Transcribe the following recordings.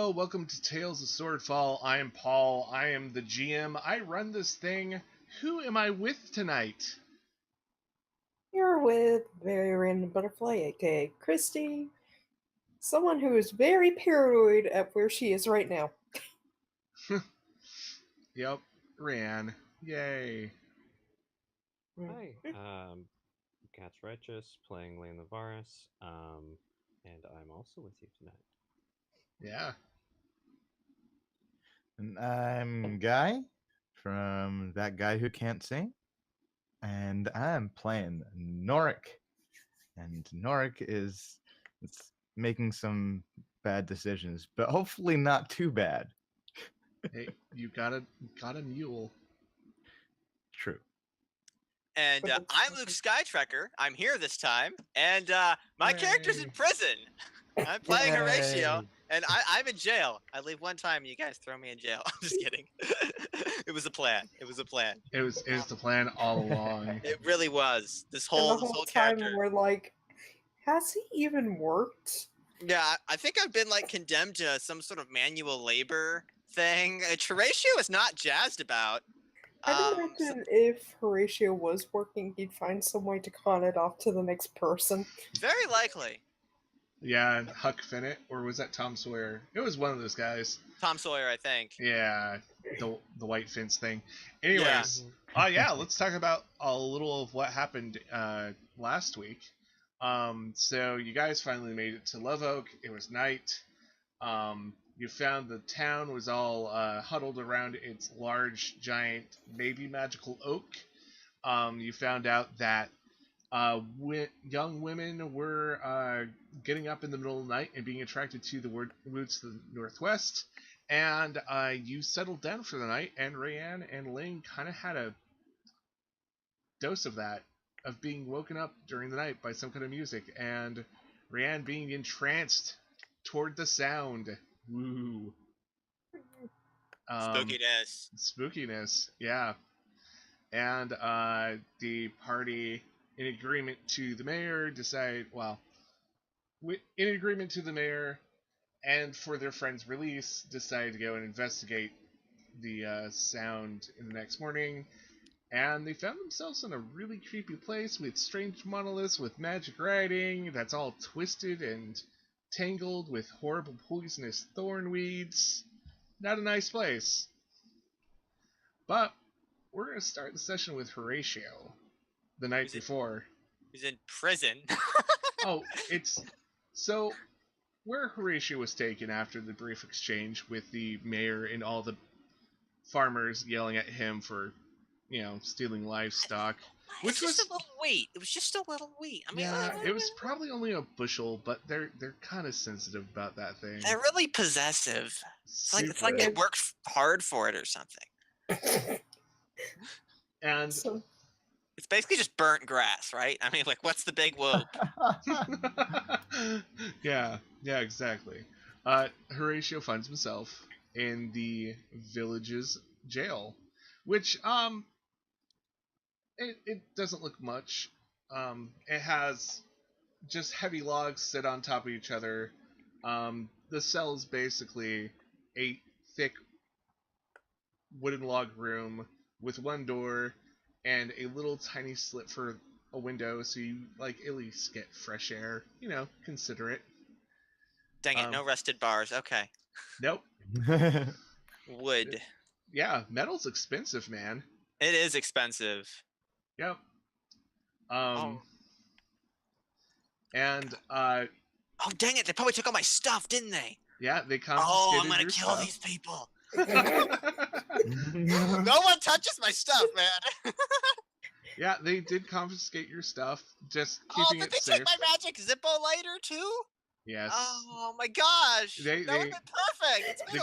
Hello, welcome to Tales of Swordfall. I am Paul. I am the GM. I run this thing. Who am I with tonight? You're with Very Random Butterfly, aka Christy, someone who is very paranoid at where she is right now. Yep, Ran. Yay. Hi, Cat's Righteous, playing Lane Lavaris, and I'm also with you tonight. Yeah. And I'm Guy from That Guy Who Can't Sing. And I'm playing Norik. And Norik is making some bad decisions, but hopefully not too bad. Hey, you got a mule. True. And I'm Luke Skytrekker. I'm here this time, and my character's in Yay. prison. I'm playing Horatio, Yay. and I'm in jail. I leave one time, and you guys throw me in jail. I'm just kidding. It was a plan. It was a plan. It was the plan all along. It really was. This And whole the whole time character. we're like, has he even worked? Yeah, I think I've been like condemned to some sort of manual labor thing. Horatio is not jazzed about. I imagine if Horatio was working, he'd find some way to con it off to the next person. Very likely. Yeah, Huck Finn, or was that Tom Sawyer? It was one of those guys. Tom Sawyer, I think. Yeah, the white fence thing. Anyways, yeah, let's talk about a little of what happened last week. So you guys finally made it to Love Oak. It was night. You found the town was all huddled around its large, giant, maybe magical oak. You found out that young women were getting up in the middle of the night and being attracted to the woods to the northwest. And you settled down for the night, and Rayanne and Lane kind of had a dose of that, of being woken up during the night by some kind of music, and Rayanne being entranced toward the sound. Woo. Spookiness, yeah. And the party, in agreement to the mayor, and for their friend's release, decided to go and investigate the sound in the next morning. And they found themselves in a really creepy place with strange monoliths with magic writing that's all twisted and tangled with horrible poisonous thorn weeds. Not a nice place. But we're going to start the session with Horatio the night before. He's in prison. So where Horatio was taken after the brief exchange with the mayor and all the farmers yelling at him for, stealing livestock. Which was just a little wheat. It was just a little wheat. I mean, yeah, it was probably only a bushel, but they're kind of sensitive about that thing. They're really possessive. It's like they worked hard for it or something. And it's basically just burnt grass, right? I mean, like, what's the big whoop? Yeah, exactly. Horatio finds himself in the village's jail, which it doesn't look much. It has just heavy logs set on top of each other. The cell is basically a thick wooden log room with one door and a little tiny slit for a window, so you at least get fresh air. Consider it. Dang it, no rusted bars. Okay. Nope. Wood. Yeah, metal's expensive, man. It is expensive. Yep. And oh, dang it! They probably took all my stuff, didn't they? Yeah, they confiscated I'm gonna your kill stuff. these people. No one touches my stuff, man. Yeah, they did confiscate your stuff, just keeping it safe. Did they take my magic Zippo lighter too? Yes. Oh my gosh! That would have been perfect. It's the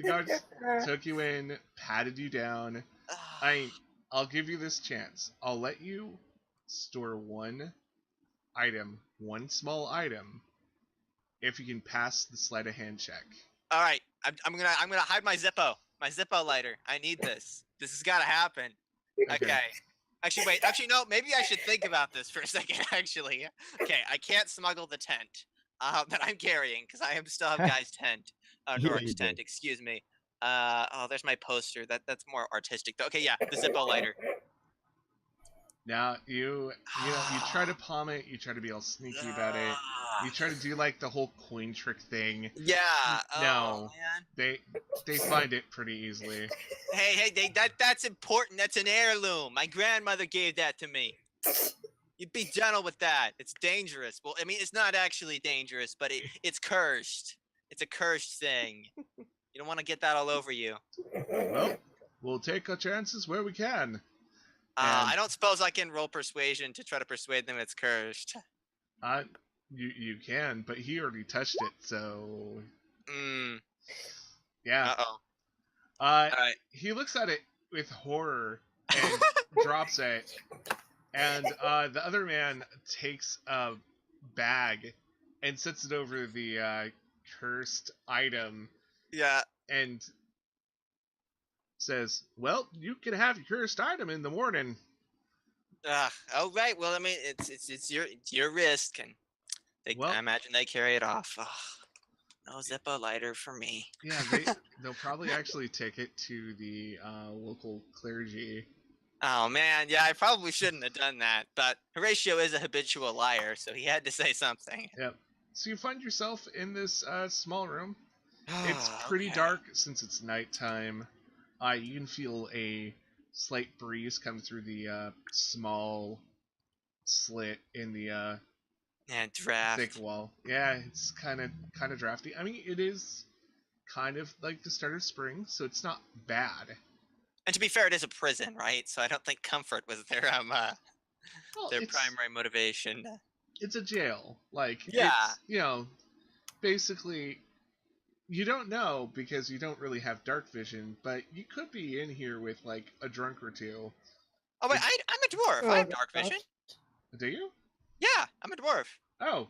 guards took you in, patted you down. I'll give you this chance. I'll let you store one small item, if you can pass the sleight of hand check. All right, I'm gonna hide my Zippo lighter. I need this. This has got to happen. Okay. Actually, no. Maybe I should think about this for a second. Actually, okay. I can't smuggle the tent. that I'm carrying because I am still have Guy's tent, Yeah, Norik's you tent. do. Excuse me. Oh, there's my poster. That's more artistic. Though. Okay, yeah, the Zippo lighter. Now you try to palm it. You try to be all sneaky about it. You try to do like the whole coin trick thing. Yeah. No, Oh man. they find it pretty easily. Hey, that's important. That's an heirloom. My grandmother gave that to me. You'd be gentle with that. It's dangerous. Well, I mean, it's not actually dangerous, but it's cursed. It's a cursed thing. You don't want to get that all over you. Well, we'll take our chances where we can. I don't suppose I can roll persuasion to try to persuade them it's cursed. You can, but he already touched it, so yeah. Uh-oh. All right. He looks at it with horror and drops it, and the other man takes a bag and sets it over the cursed item. Yeah. And says, "Well, you can have your cursed item in the morning." Oh right. Well, I mean, it's your risk, and I imagine they carry it off. Oh, no Zippo lighter for me. Yeah, they'll probably actually take it to the local clergy. Oh man, yeah, I probably shouldn't have done that, but Horatio is a habitual liar, so he had to say something. Yep. So you find yourself in this small room. It's pretty dark since it's nighttime. You can feel a slight breeze come through the small slit in the draft. thick wall. Yeah, it's kind of drafty. I mean, it is kind of like the start of spring, so it's not bad. And to be fair, it is a prison, right? So I don't think comfort was their primary motivation. It's a jail. Like, yeah. It's, basically, you don't know because you don't really have dark vision, but you could be in here with like a drunk or two. Oh wait, I'm a dwarf. I have dark vision. Do you? Yeah, I'm a dwarf. Oh,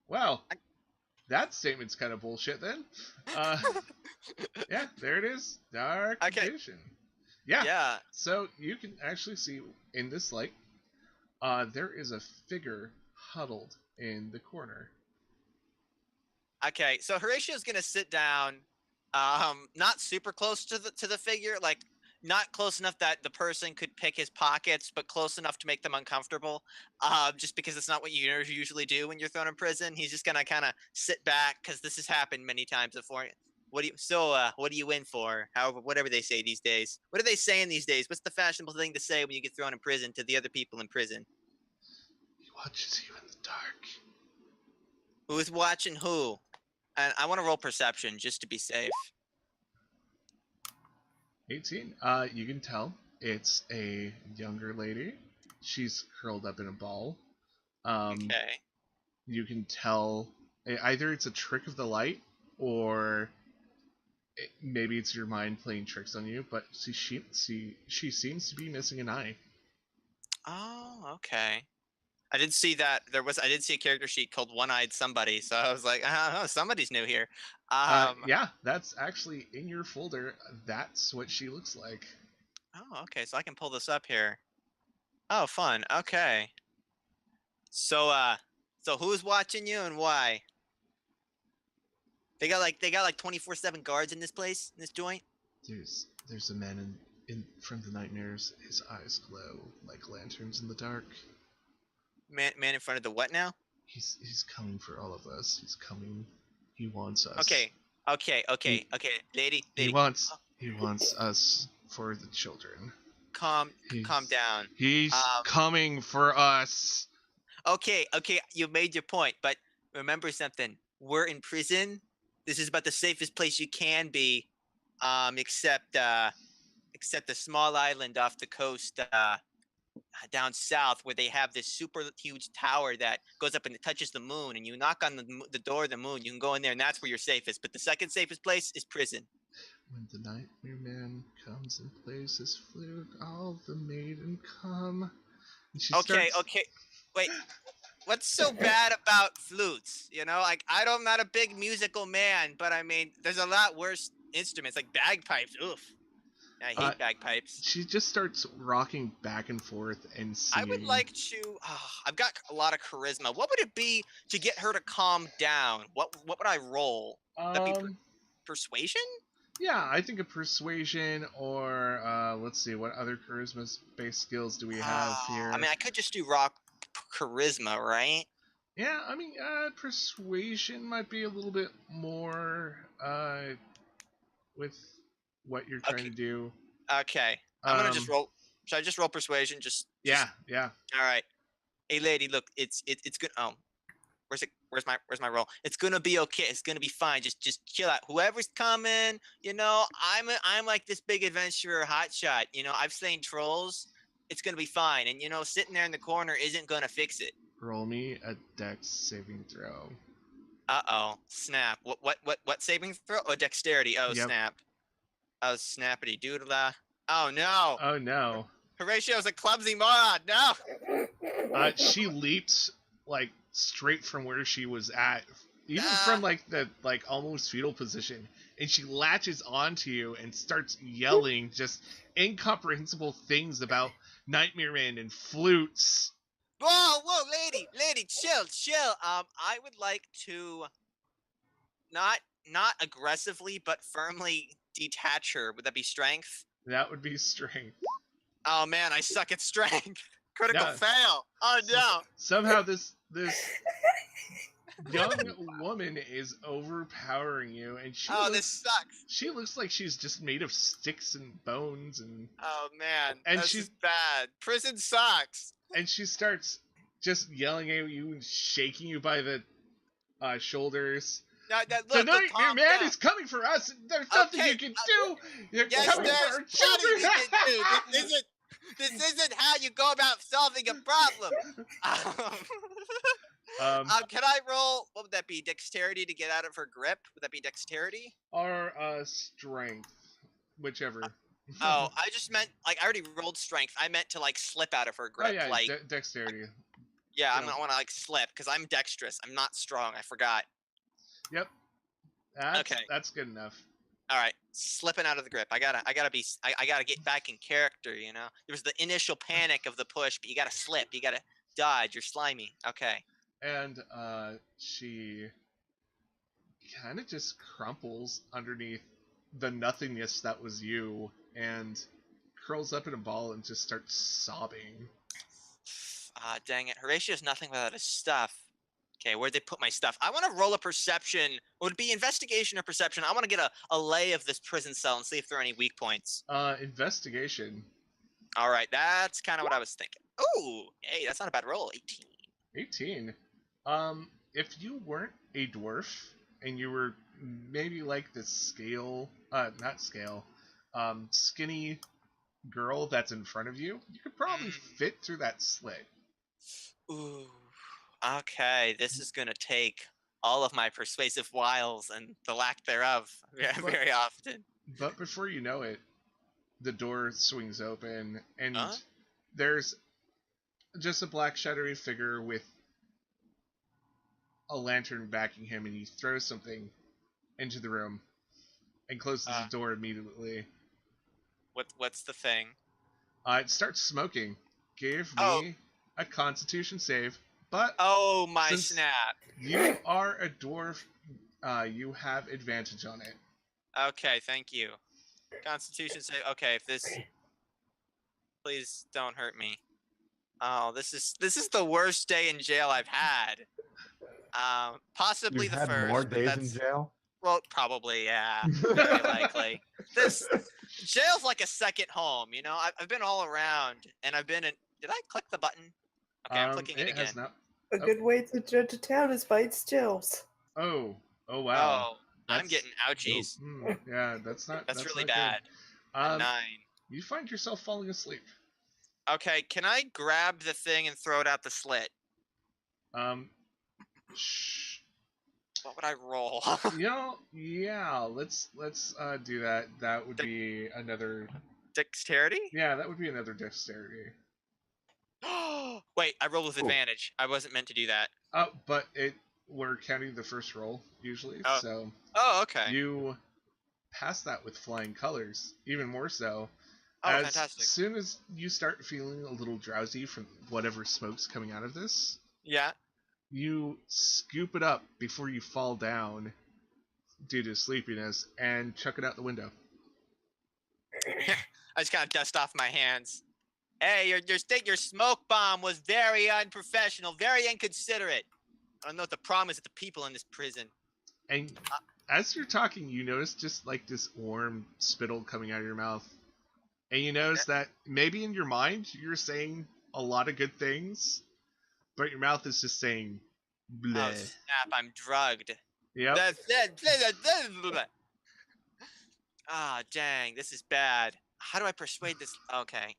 well, that statement's kind of bullshit then. Yeah, there it is. Dark vision. Yeah. So you can actually see in this light, there is a figure huddled in the corner. Okay, so Horatio's gonna sit down, not super close to the figure, like not close enough that the person could pick his pockets, but close enough to make them uncomfortable. Just because it's not what you usually do when you're thrown in prison. He's just gonna kind of sit back because this has happened many times before. What are you in for? However, whatever they say these days. What are they saying these days? What's the fashionable thing to say when you get thrown in prison to the other people in prison? He watches you in the dark. Who's watching who? And I want to roll perception just to be safe. 18. You can tell it's a younger lady. She's curled up in a ball. Okay. You can tell either it's a trick of the light or maybe it's your mind playing tricks on you. But she seems to be missing an eye. Oh, okay. I did see that I did see a character sheet called One-Eyed Somebody, so I was like, oh, somebody's new here. Yeah, that's actually in your folder. That's what she looks like. Oh, okay, so I can pull this up here. Oh, fun. Okay. So who's watching you and why? They got like 24/7 guards in this place, in this joint? There's a man in from the nightmares. His eyes glow like lanterns in the dark. Man in front of the what now? He's coming for all of us. He's coming. He wants us. Okay, lady. He wants us for the children. Calm down. He's coming for us. Okay, you made your point, but remember something. We're in prison. This is about the safest place you can be, except the small island off the coast down south where they have this super huge tower that goes up and it touches the moon, and you knock on the door of the moon, you can go in there, and that's where you're safest. But the second safest place is prison. When the nightmare man comes and plays his flute, all the maiden come. Okay. Wait, what's so bad about flutes? Like I'm not a big musical man, but I mean, there's a lot worse instruments like bagpipes. Oof. I hate bagpipes. She just starts rocking back and forth and singing. I would like to. I've got a lot of charisma. What would it be to get her to calm down? What would I roll? That'd be persuasion? Yeah, I think a persuasion or let's see, what other charisma-based skills do we have here? I mean, I could just do rock charisma, right? Yeah, I mean, persuasion might be a little bit more with what you're trying to do. Okay, I'm gonna just roll. Should I just roll persuasion? Yeah. All right. Hey, lady, look, it's good. Oh, where's my roll? It's gonna be okay. It's gonna be fine. Just chill out. Whoever's coming, I'm like this big adventurer hotshot. I've slain trolls. It's gonna be fine. And sitting there in the corner isn't gonna fix it. Roll me a dex saving throw. Uh-oh. Snap. What saving throw? Oh, dexterity. Oh, Yep. snap. Oh, snappity doodle. Oh no. Oh no. Horatio's a clumsy moron. No. She leaps like straight from where she was at, even from like the almost fetal position, and she latches onto you and starts yelling just incomprehensible things about Nightmare-Man and flutes. Whoa, lady, chill. I would like to not aggressively but firmly detach her. Would that be strength? That would be strength. Oh man, I suck at strength. Critical Yeah. fail. Oh no. Somehow this young woman is overpowering you, and This sucks. she looks like she's just made of sticks and bones, and Oh man, and this is bad. Prison sucks. and she starts just yelling at you and shaking you by the shoulders. Now, The look, calm Nightmare-Man down. is coming for us. There's nothing you can do. You're Yes, coming for there's our nothing children. you can do. This isn't how you go about solving a problem. Can I roll? What would that be? Dexterity to get out of her grip? Would that be dexterity? Or strength, whichever. Oh, I just meant I already rolled strength. I meant to slip out of her grip. Oh yeah, dexterity. Yeah, I want to slip because I'm dexterous. I'm not strong. I forgot. Yep. That's good enough. All right, slipping out of the grip. I gotta get back in character. There was the initial panic of the push, but you gotta slip. You gotta dodge. You're slimy. Okay. And she kind of just crumples underneath the nothingness that was you, and curls up in a ball and just starts sobbing. Dang it. Horatio's nothing without his stuff. Okay, where'd they put my stuff? I want to roll a perception. Would it be investigation or perception? I want to get a lay of this prison cell and see if there are any weak points. Investigation. All right, that's kind of what I was thinking. Ooh, hey, that's not a bad roll. 18. If you weren't a dwarf and you were maybe like the skinny girl that's in front of you, you could probably fit through that slit. Ooh. Okay, this is gonna take all of my persuasive wiles and the lack thereof very often. But before you know it, the door swings open, and there's just a black shadowy figure with a lantern backing him, and he throws something into the room and closes the door immediately. What's the thing? It starts smoking. Give me a Constitution save. But my snap! You are a dwarf. You have advantage on it. Okay, thank you. Constitution save. Okay, if this, please don't hurt me. Oh, this is the worst day in jail I've had. Possibly You've the had first. more days in jail. Well, probably, yeah. Very likely. Jail's like a second home. I've been all around, and I've been in. Did I click the button? Okay, I'm clicking it again. Has not. A good way to judge a town is by its jails. Oh wow. Oh, I'm getting ouchies. Yeah, that's really not bad. Good. 9. You find yourself falling asleep. Okay, can I grab the thing and throw it out the slit? Shh. What would I roll? Yeah. Let's do that. That would be another dexterity. Yeah, that would be another dexterity. Wait, I rolled with advantage. I wasn't meant to do that. But we're counting the first roll usually. So. Oh, okay. You past that with flying colors, even more so. Oh, As fantastic. soon as you start feeling a little drowsy from whatever smoke's coming out of this, Yeah. you scoop it up before you fall down due to sleepiness and chuck it out the window. I just kind of dust off my hands. Hey, your smoke bomb was very unprofessional, very inconsiderate. I don't know what the problem is with the people in this prison. And as you're talking, you notice just like this warm spittle coming out of your mouth. And you notice that maybe in your mind you're saying a lot of good things, but your mouth is just saying bleh. Oh, snap, I'm drugged. Yep. Ah, dang, this is bad. How do I persuade this? Okay.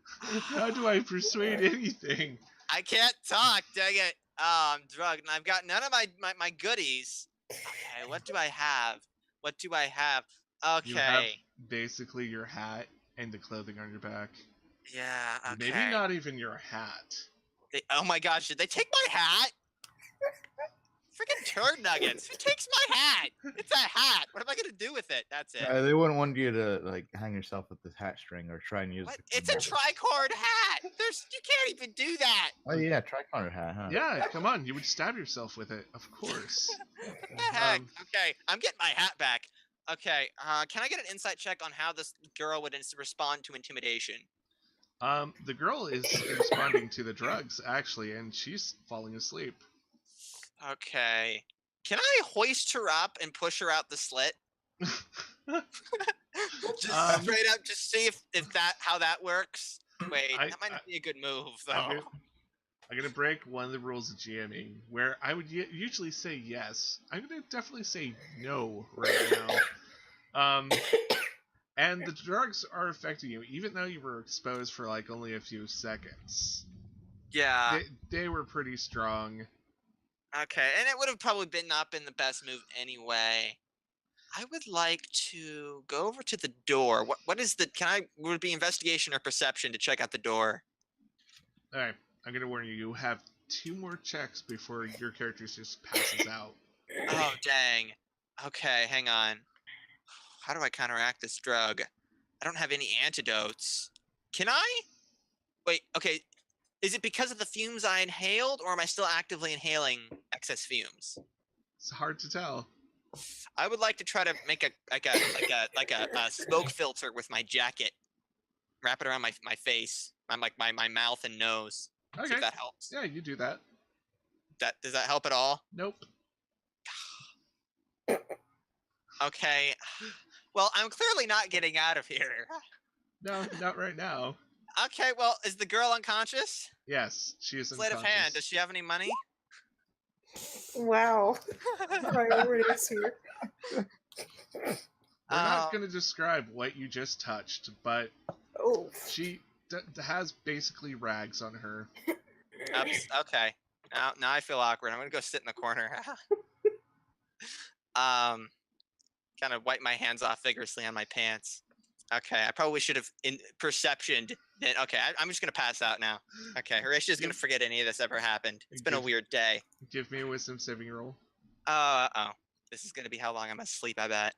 How do I persuade anything? I can't talk, dang it. Oh, I'm drugged, and I've got none of my goodies. Okay, what do I have? What do I have? Okay. You have basically your hat and the clothing on your back. Yeah, okay. Maybe not even your hat. Oh my gosh, did they take my hat? Freaking turd nuggets. Who takes my hat? It's a hat. What am I going to do with it? That's it. They wouldn't want you to like hang yourself with this hat string or try and use What? it. It's a tricord hat. You can't even do that. Oh yeah, tricorner hat, huh? Yeah, come on. You would stab yourself with it, of course. What the heck? Okay, I'm getting my hat back. Okay, can I get an insight check on how this girl would respond to intimidation? The girl is responding to the drugs, actually, and she's falling asleep. Okay. Can I hoist her up and push her out the slit? Just straight up, just see if how that works. Wait, that might not be a good move, though. I'm gonna break one of the rules of GMing, where I would usually say yes. I'm gonna definitely say no right now. And the drugs are affecting you, even though you were exposed for like only a few seconds. Yeah. They were pretty strong. Okay, and it would have probably not been the best move anyway. I would like to go over to the door. What is the? Would it be investigation or perception to check out the door? All right, I'm gonna warn you. You have 2 more checks before your character just passes out. Oh dang. Okay, hang on. How do I counteract this drug? I don't have any antidotes. Can I? Wait. Okay. Is it because of the fumes I inhaled, or am I still actively inhaling excess fumes? It's hard to tell. I would like to try to make a smoke filter with my jacket. Wrap it around my face, my mouth and nose. Okay. See if that helps. Yeah, you do that. Does that help at all? Nope. Okay. Well, I'm clearly not getting out of here. No, not right now. Okay, well, is the girl unconscious? Yes, she is Sleight unconscious. of hand. Does she have any money? Wow. Priorities here. We're not going to describe what you just touched, but she has basically rags on her. Oops, okay. Now I feel awkward. I'm going to go sit in the corner. Kind of wipe my hands off vigorously on my pants. Okay, I probably should have perceptioned. Okay, I'm just going to pass out now. Okay, Horatia's going to forget any of this ever happened. It's been a weird day. Give me a wisdom saving roll. Oh. This is going to be how long I'm asleep, I bet.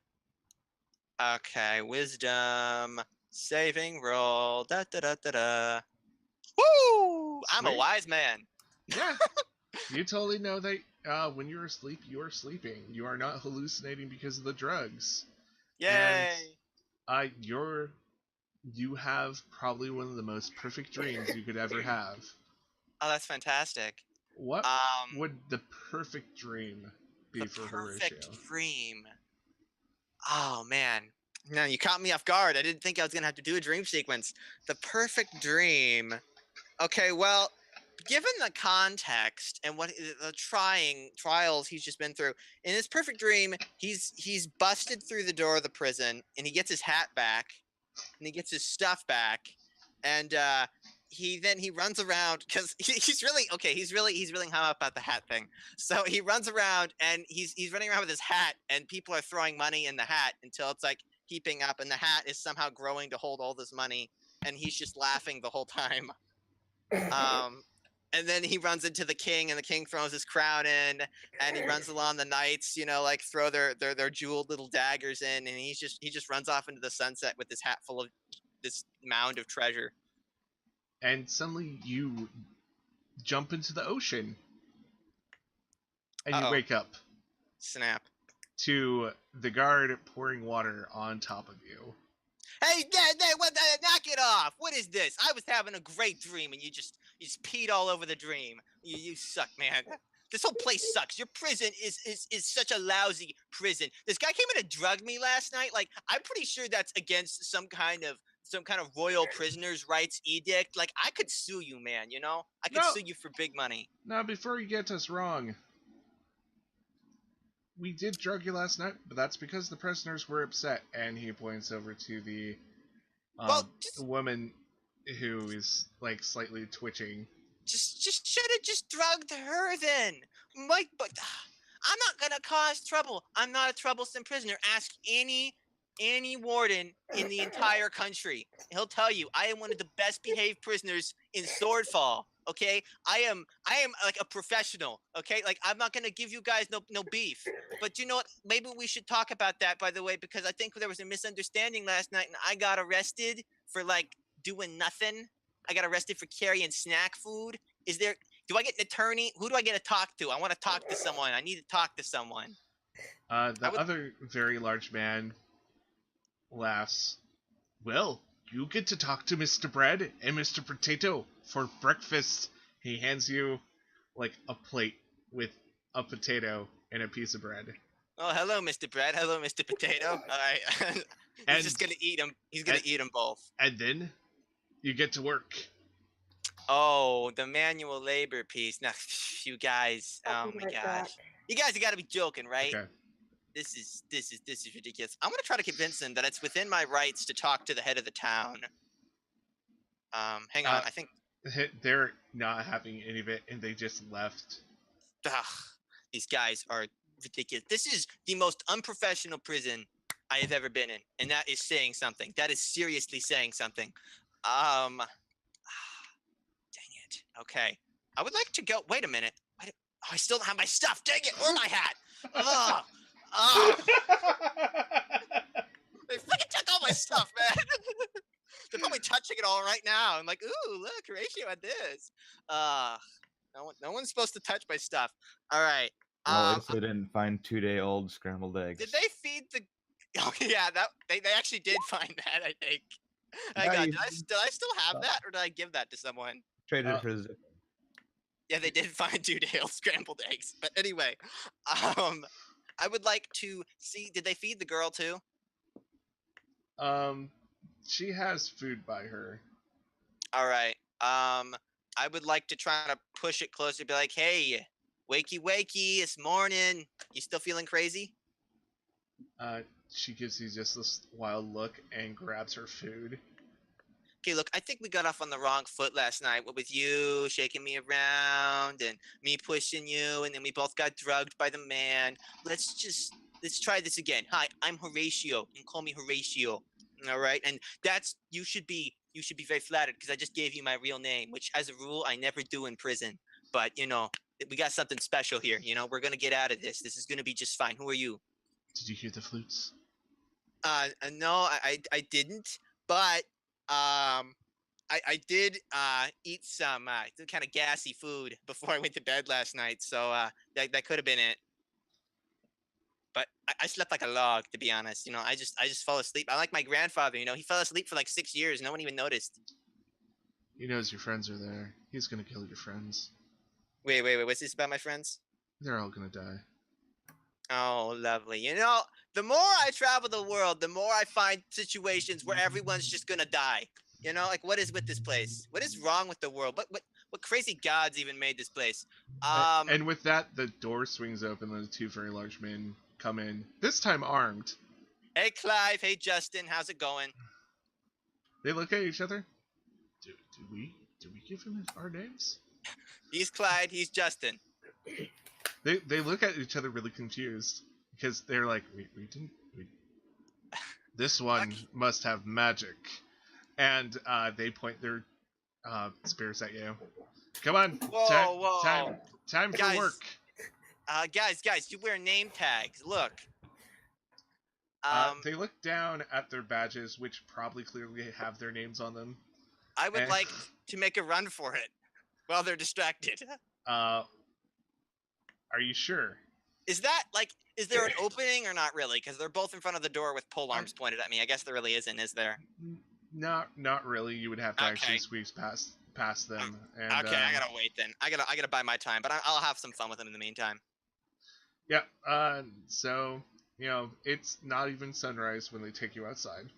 Okay, wisdom saving roll. Da-da-da-da-da. Woo! I'm a wise man. Yeah. You totally know that when you're asleep, you are sleeping. You are not hallucinating because of the drugs. Yay! And, you have probably one of the most perfect dreams you could ever have. Oh, that's fantastic. What would the perfect dream be for Horatio? The perfect dream. Oh, man. No, you caught me off guard. I didn't think I was going to have to do a dream sequence. The perfect dream. Okay, well, given the context and what the trials he's just been through, in his perfect dream, he's busted through the door of the prison, and he gets his hat back, and he gets his stuff back, and he runs around because he's really hung up about the hat thing. So he runs around and he's running around with his hat, and people are throwing money in the hat until it's like heaping up, and the hat is somehow growing to hold all this money, and he's just laughing the whole time. And then he runs into the king, and the king throws his crown in, and he runs along the knights, like throw their jeweled little daggers in, and he just runs off into the sunset with this hat full of this mound of treasure. And suddenly you jump into the ocean, and you wake up. Snap. To the guard pouring water on top of you. Hey, knock it off! What is this? I was having a great dream, and you just peed all over the dream. You suck, man. This whole place sucks. Your prison is such a lousy prison. This guy came in and drugged me last night. Like, I'm pretty sure that's against some kind of royal prisoners' rights edict. Like, I could sue you, man. I could sue you for big money. Now, before you get us wrong, we did drug you last night, but that's because the prisoners were upset. And he points over to the woman who is like slightly twitching. Just should have just drugged her then. Mike, but I'm not gonna cause trouble. I'm not a troublesome prisoner. Ask any warden in the entire country. He'll tell you I am one of the best behaved prisoners in Swordfall. Okay, I am like a professional. Okay, like I'm not gonna give you guys no beef. But you know what? Maybe we should talk about that, by the way, because I think there was a misunderstanding last night, and I got arrested for like doing nothing. I got arrested for carrying snack food. Do I get an attorney? Who do I get to talk to? I want to talk to someone. I need to talk to someone. Other very large man laughs. Well, you get to talk to Mr. Bread and Mr. Potato for breakfast. He hands you like a plate with a potato and a piece of bread. Oh, hello, Mr. Bread. Hello, Mr. Potato. All right. He's just gonna eat them. He's gonna eat them both. And then you get to work. Oh, the manual labor piece. Now, you guys. Oh my gosh. You guys have got to be joking, right? Okay. This is ridiculous. I'm gonna try to convince him that it's within my rights to talk to the head of the town. Hang on. I think they're not having any of it, and they just left. Ugh, these guys are ridiculous. This is the most unprofessional prison I have ever been in, and that is saying something. That is seriously saying something. Dang it. Okay. I would like to go. Wait a minute. I still don't have my stuff. Dang it. Where's my hat? Ugh. They freaking took all my stuff, man. They're probably touching it all right now. I'm like, ooh, look, Horatio had this. No one's supposed to touch my stuff. All right. Well, at least they didn't find 2-day-old scrambled eggs. Did they feed the? Oh yeah, they actually did find that. I think. Did I still have that, or did I give that to someone? Traded it for the zip. Yeah, they did find 2-day-old scrambled eggs. But anyway, I would like to see. Did they feed the girl too? She has food by her. All right. I would like to try to push it closer. Be like, hey, wakey, it's morning. You still feeling crazy? She gives you just this wild look and grabs her food. Okay, look, I think we got off on the wrong foot last night. What with you shaking me around and me pushing you, and then we both got drugged by the man. Let's try this again. Hi, I'm Horatio. You can call me Horatio. All right, and you should be very flattered because I just gave you my real name, which as a rule I never do in prison. But we got something special here. We're gonna get out of this. This is gonna be just fine. Who are you? Did you hear the flutes? No, I didn't. But I did eat some kind of gassy food before I went to bed last night. So that could have been it. But I slept like a log, to be honest. I just fall asleep. I like my grandfather. He fell asleep for like 6 years. No one even noticed. He knows your friends are there. He's gonna kill your friends. Wait. What's this about my friends? They're all gonna die. Oh, lovely. The more I travel the world, the more I find situations where everyone's just gonna die. Like what is with this place? What is wrong with the world? What crazy gods even made this place? And with that, the door swings open and the two very large men come in, this time armed. Hey, Clive. Hey, Justin. How's it going? They look at each other. Do we give him our names? He's Clyde. He's Justin. They look at each other really confused because they're like, we didn't. This one must have magic, and they point their spears at you. Come on. Whoa. Time for Guys. work. Guys, you wear name tags. Look. They look down at their badges, which probably clearly have their names on them. I would like to make a run for it while they're distracted. Are you sure? Is there an opening or not really? Because they're both in front of the door with pole arms pointed at me. I guess there really isn't, is there? Not really. You would have to actually squeeze past them. And, okay, I gotta wait then. I gotta buy my time, but I'll have some fun with them in the meantime. Yeah. So it's not even sunrise when they take you outside.